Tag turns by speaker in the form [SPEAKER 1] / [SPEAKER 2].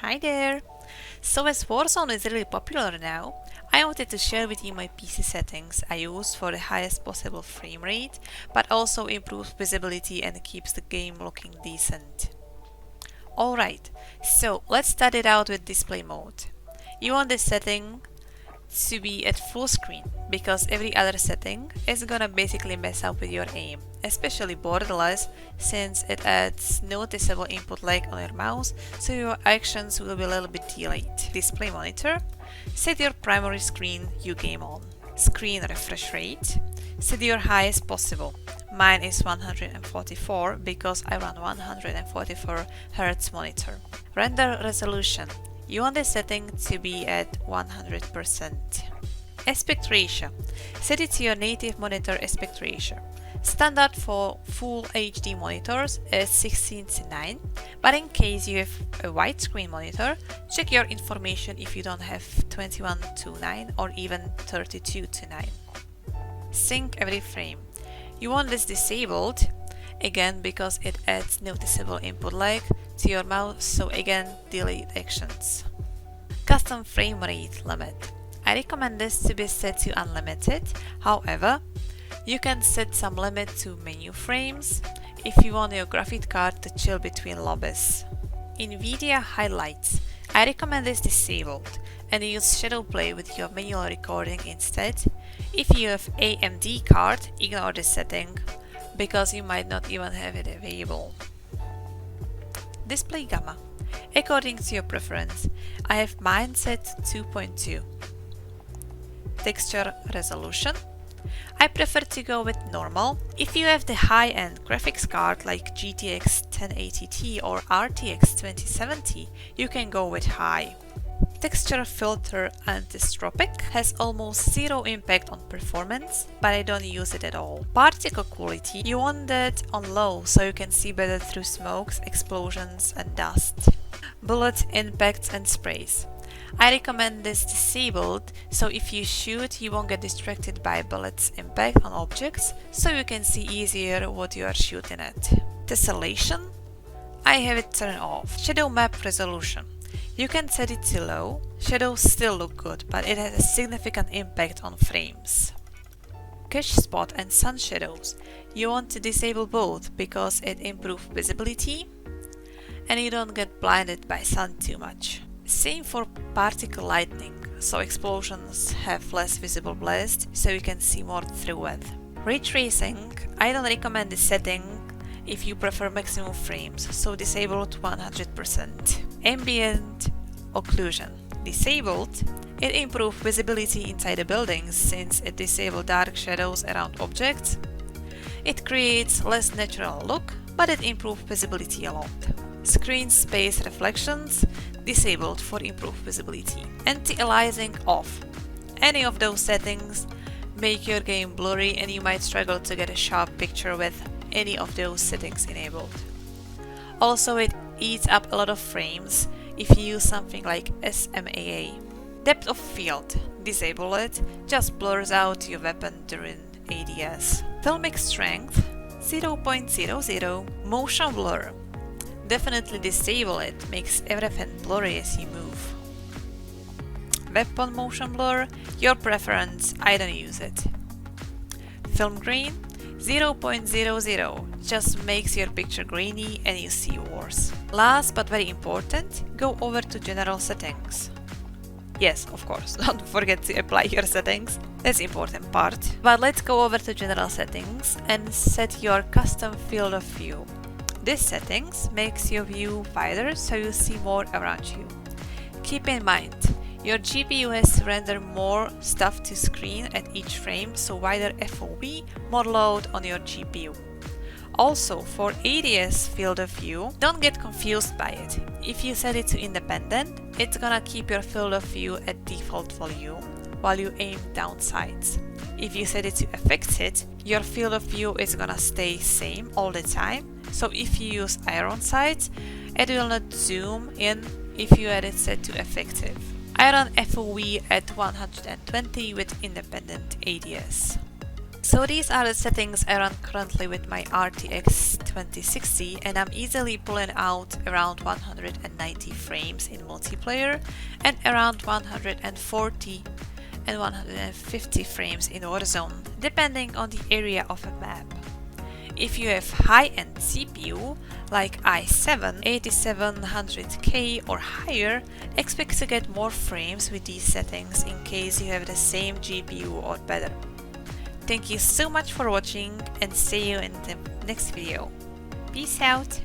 [SPEAKER 1] Hi there! So as Warzone is really popular now, I wanted to share with you my PC settings I use for the highest possible frame rate, but also improves visibility and keeps the game looking decent. Alright, so let's start it out with display mode. You want this setting to be at full screen, because every other setting is gonna basically mess up with your aim, especially borderless, since it adds noticeable input lag on your mouse, so your actions will be a little bit delayed. Display monitor, set your primary screen you game on. Screen refresh rate, set your highest possible. Mine is 144 because I run 144 Hz monitor. Render resolution, you want the setting to be at 100%. Aspect ratio. Set it to your native monitor aspect ratio. Standard for full HD monitors is 16:9, but in case you have a widescreen monitor, check your information if you don't have 21:9 or even 32:9. Sync every frame. You want this disabled, again because it adds noticeable input lag to your mouse, so again delayed actions. Custom frame rate limit. I recommend this to be set to unlimited, however, you can set some limit to menu frames if you want your graphics card to chill between lobbies. NVIDIA highlights. I recommend this disabled and use shadow play with your manual recording instead. If you have AMD card, ignore this setting because you might not even have it available. Display gamma. According to your preference, I have mine set 2.2. Texture resolution. I prefer to go with normal. If you have the high-end graphics card like GTX 1080 Ti or RTX 2070, you can go with high. Texture filter anisotropic has almost zero impact on performance, but I don't use it at all. Particle quality, you want that on low so you can see better through smokes, explosions and dust. Bullet impacts and sprays. I recommend this disabled, so if you shoot you won't get distracted by bullets impact on objects, so you can see easier what you are shooting at. Tessellation, I have it turned off. Shadow map resolution. You can set it to low, shadows still look good, but it has a significant impact on frames. Cache spot and sun shadows. You want to disable both because it improves visibility and you don't get blinded by sun too much. Same for particle lightning, so explosions have less visible blast, so you can see more through it. Ray tracing, I don't recommend this setting if you prefer maximum frames, so disabled 100%. Ambient occlusion. Disabled, it improves visibility inside the buildings since it disables dark shadows around objects. It creates less natural look, but it improves visibility a lot. Screen space reflections, disabled for improved visibility. Anti-aliasing off. Any of those settings make your game blurry and you might struggle to get a sharp picture with any of those settings enabled. Also, it eats up a lot of frames if you use something like SMAA. Depth of field, disable it, just blurs out your weapon during ADS. Filmic strength, 0.00. Motion blur, definitely disable it, makes everything blurry as you move. Weapon motion blur, your preference, I don't use it. Film grain, 0.00, just makes your picture grainy and you see worse. Last but very important, go over to general settings. Yes, of course, don't forget to apply your settings, that's the important part. But let's go over to general settings and set your custom field of view. This settings makes your view wider so you see more around you. Keep in mind, your GPU has to render more stuff to screen at each frame, so wider FOV, more load on your GPU. Also, for ADS field of view, don't get confused by it. If you set it to independent, it's gonna keep your field of view at default volume while you aim down sights. If you set it to affected, your field of view is gonna stay same all the time. So if you use iron sights, it will not zoom in if you had it set to effective. I run FOV at 120 with independent ADS. So these are the settings I run currently with my RTX 2060, and I'm easily pulling out around 190 frames in multiplayer and around 140 and 150 frames in Warzone, depending on the area of a map. If you have high-end CPU like i7 8700K or higher, expect to get more frames with these settings in case you have the same GPU or better. Thank you so much for watching and see you in the next video. Peace out!